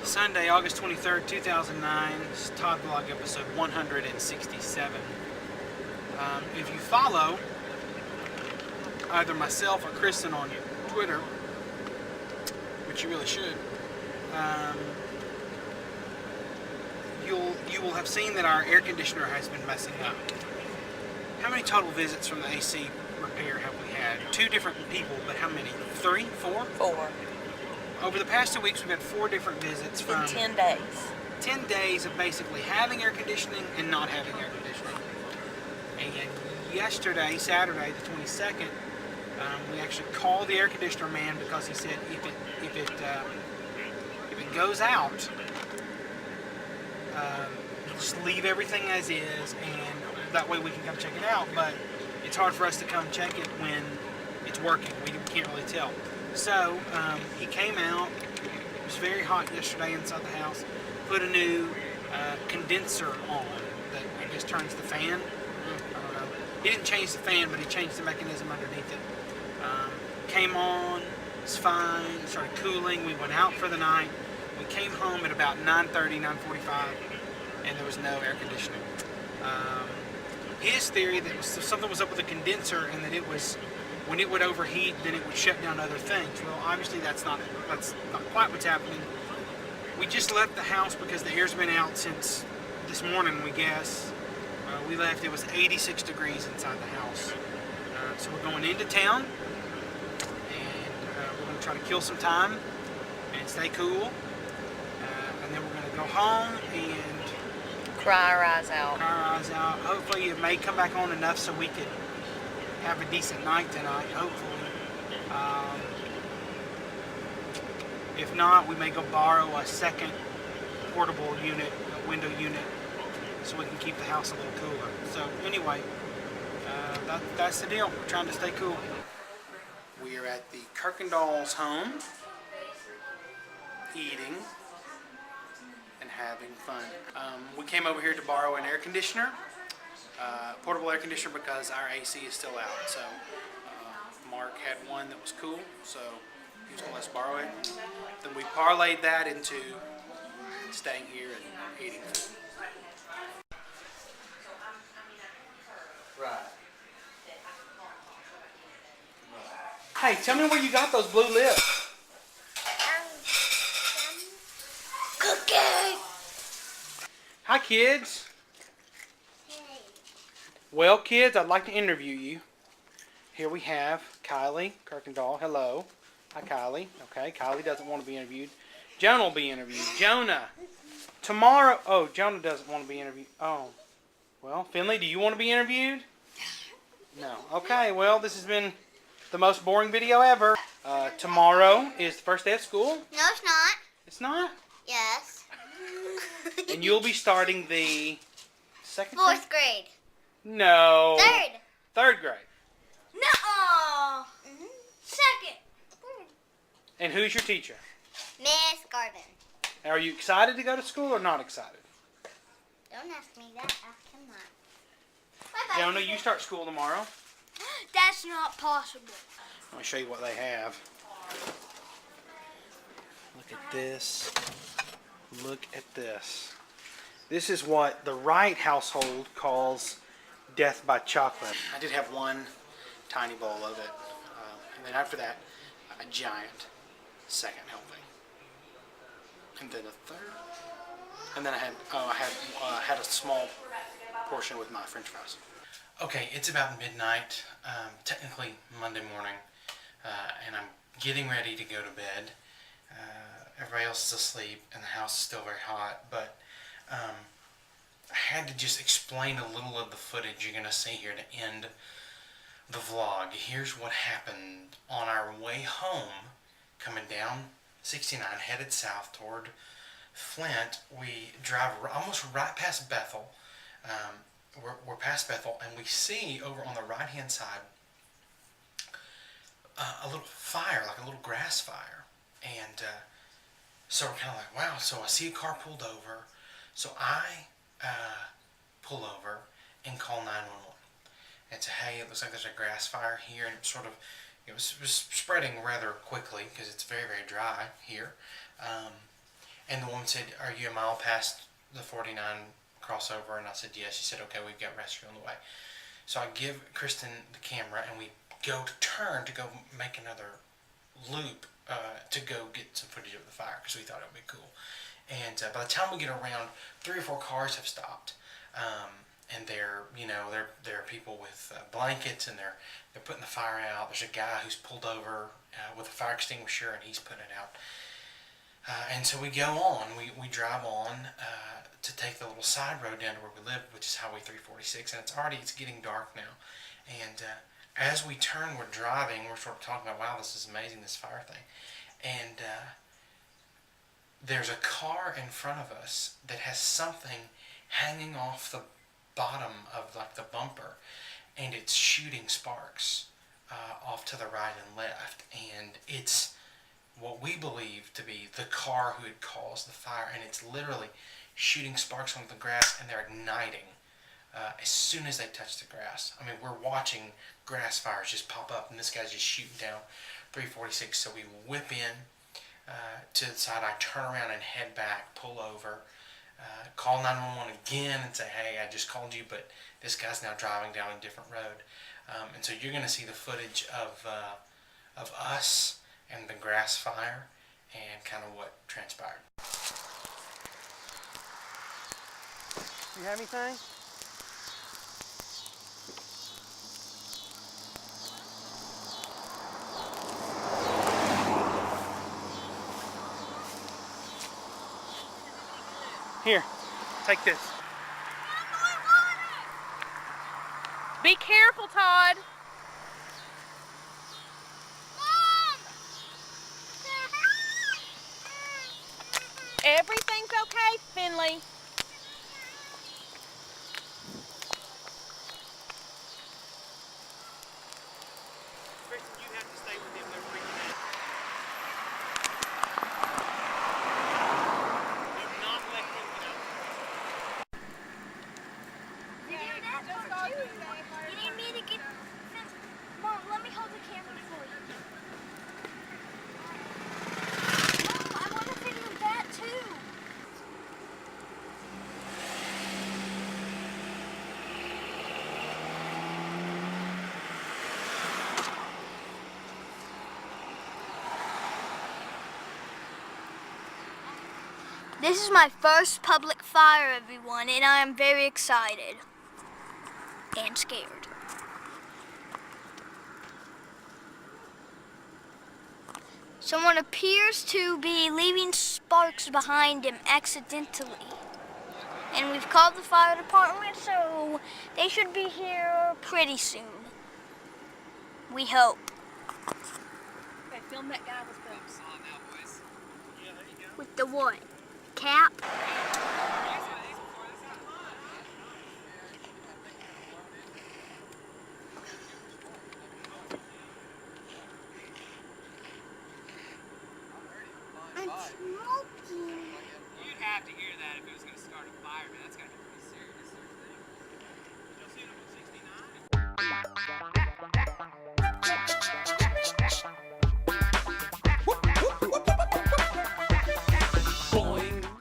Sunday, August 23rd, 2009, this is Todd Vlog episode 167. If you follow either myself or Kristen on Twitter, which you really should, you will have seen that our air conditioner has been messing up. How many total visits from the AC repair have we had? 2 different people, but how many? 3? 4? 4. Over the past 2 weeks, we've had 4 different visits from... In 10 days. 10 days of basically having air conditioning and not having air conditioning. And yesterday, Saturday, the 22nd, we actually called the air conditioner man because he said if it goes out, just leave everything as is, and that way we can come check it out. But it's hard for us to come check it when it's working. We can't really tell. So he came out. It was very hot yesterday inside the house. Put a new condenser on that I guess turns the fan. I don't know. He didn't change the fan, but he changed the mechanism underneath it. Came on. It's fine. It started cooling. We went out for the night. We came home at about 9:30, 9:45, and there was no air conditioning. His theory that something was up with the condenser and that it was, when it would overheat, then it would shut down other things. Well, obviously that's not quite what's happening. We just left the house because the air's been out since this morning, we guess. We left, it was 86 degrees inside the house. So we're going into town, and we're going to try to kill some time and stay cool. And then we're going to go home and Cry our eyes out. cry our eyes out. Hopefully it may come back on enough so we could have a decent night tonight, hopefully. If not, we may go borrow a second portable unit, a window unit, so we can keep the house a little cooler. So anyway, that's the deal. We're trying to stay cool. We are at the Kirkendall's home, eating and having fun. We came over here to borrow an air conditioner, portable air conditioner, because our AC is still out. So Mark had one that was cool, so he was going to let us borrow it. Then we parlayed that into staying here and eating food. Right. Hey, tell me where you got those blue lips. Cookie! Hi, kids. Well, kids, I'd like to interview you. Here we have Kylie Kirkendall. Hello. Hi, Kylie. Okay, Kylie doesn't want to be interviewed. Jonah will be interviewed. Jonah, tomorrow... Oh, Jonah doesn't want to be interviewed. Oh. Well, Finley, do you want to be interviewed? No. Okay, well, this has been the most boring video ever. Tomorrow is the first day of school. No, it's not. It's not? Yes. And you'll be starting the second grade? 4th grade. No. 3rd. 3rd grade. No. 2nd. And who's your teacher? Miss Garvin. Are you excited to go to school or not excited? Don't ask me that. Ask him that. Bye-bye. Jonah, you start school tomorrow. That's not possible. Let me show you what they have. Look at this. Look at this. This is what the Wright household calls death by chocolate. I did have one tiny bowl of it. And then after that, a giant second helping. And then a third. And then I had a small portion with my French fries. Okay, it's about midnight, technically Monday morning, and I'm getting ready to go to bed. Everybody else is asleep, and the house is still very hot, but I had to just explain a little of the footage you're going to see here to end the vlog. Here's what happened on our way home, coming down 69, headed south toward Flint. We drive almost right past Bethel. We're past Bethel, and we see over on the right-hand side a little fire, like a little grass fire. And so we're kind of like, wow. So I see a car pulled over. So I pull over and call 911. and said, "Hey, it looks like there's a grass fire here," and it was spreading rather quickly because it's very, very dry here. And the woman said, "Are you a mile past the 49 crossover?" And I said, "Yes." She said, "Okay, we've got rescue on the way." So I give Kristen the camera, and we go to turn to go make another loop to go get some footage of the fire because we thought it would be cool. And by the time we get around, 3 or 4 cars have stopped, and there are people with blankets, and they're putting the fire out. There's a guy who's pulled over with a fire extinguisher, and he's putting it out. And so we go on. We drive on to take the little side road down to where we live, which is Highway 346, and it's getting dark now. And as we turn, we're driving. We're sort of talking about, wow, this is amazing, this fire thing. And there's a car in front of us that has something hanging off the bottom of like the bumper, and it's shooting sparks off to the right and left. And it's what we believe to be the car who had caused the fire, and it's literally shooting sparks on the grass, and they're igniting as soon as they touch the grass. I mean, we're watching grass fires just pop up, and this guy's just shooting down 346. So we whip in to the side. I turn around and head back, pull over, call 911 again and say, "Hey, I just called you, but this guy's now driving down a different road." And so you're going to see the footage of us and the grass fire and kind of what transpired. Do you have anything? Here, take this. Be careful, Todd. Everything's okay, Finley. Kristen, you have to stay with him. They're freaking out. Do not let him get out. You do that part too. You need me to get... Mom, let me hold the camera for you. Mom, I want to video that too. This is my first public fire, everyone, and I am very excited and scared. Someone appears to be leaving sparks behind him accidentally. And we've called the fire department, so they should be here pretty soon. We hope. Okay, film that guy with the... With the what? Cap? I'm smoking. You'd have to hear that if it was going to